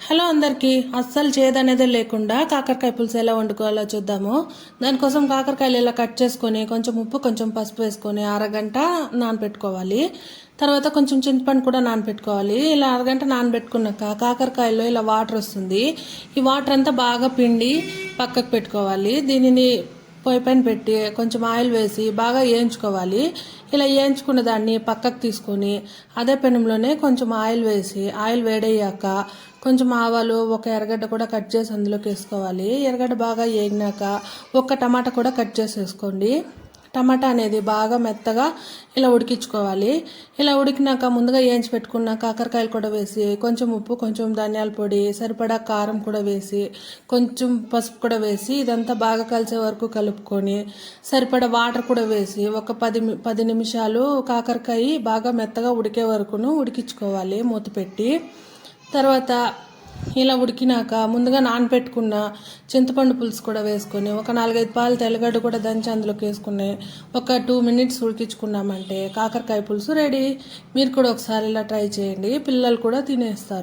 Hello అందరికీ, అస్సలు చేదనేదే లేకుండా కాకరకాయ పులుసు ఎలా వండుకోవాలో చూద్దాము. దానికోసం కాకరకాయలు ఇలా కట్ చేసుకొని కొంచెం ఉప్పు కొంచెం పసుపు వేసుకొని అరగంట నానబెట్టుకోవాలి. తర్వాత కొంచెం చింతపండు కూడా నానబెట్టుకోవాలి. ఇలా అరగంట నానబెట్టుకున్నాక కాకరకాయలో ఇలా వాటర్ వస్తుంది. ఈ వాటర్ అంతా బాగా పిండి పక్కకు పెట్టుకోవాలి. దీనిని పొయ్యి పైన పెట్టి కొంచెం ఆయిల్ వేసి బాగా వేయించుకోవాలి. ఇలా వేయించుకున్న దాన్ని పక్కకు తీసుకొని అదే పెనంలోనే కొంచెం ఆయిల్ వేసి ఆయిల్ వేడయ్యాక కొంచెం ఆవాలు, ఒక ఎర్రగడ్డ కూడా కట్ చేసి అందులోకి వేసుకోవాలి. ఎర్రగడ్డ బాగా వేగినాక ఒక టమాటా కూడా కట్ చేసి వేసుకోండి. టమాటా అనేది బాగా మెత్తగా ఇలా ఉడికించుకోవాలి. ఇలా ఉడికినాక ముందుగా వేయించి పెట్టుకున్న కాకరకాయలు కూడా వేసి కొంచెం ఉప్పు, కొంచెం ధనియాల పొడి, సరిపడా కారం కూడా వేసి కొంచెం పసుపు కూడా వేసి ఇదంతా బాగా కలిసే వరకు కలుపుకొని సరిపడా వాటర్ కూడా వేసి ఒక 10 నిమిషాలు కాకరకాయ బాగా మెత్తగా ఉడికే వరకును ఉడికించుకోవాలి మూత పెట్టి. తర్వాత ఇలా ఉడికినాక ముందుగా నానబెట్టుకున్న చింతపండు పులుసు కూడా వేసుకొని ఒక 4-5 పాలు తెల్లగడ్డ కూడా దంచి అందులోకి వేసుకుని ఒక 2 మినిట్స్ ఉడికించుకున్నామంటే కాకరకాయ పులుసు రెడీ. మీరు కూడా ఒకసారి ఇలా ట్రై చేయండి, పిల్లలు కూడా తినేస్తారు.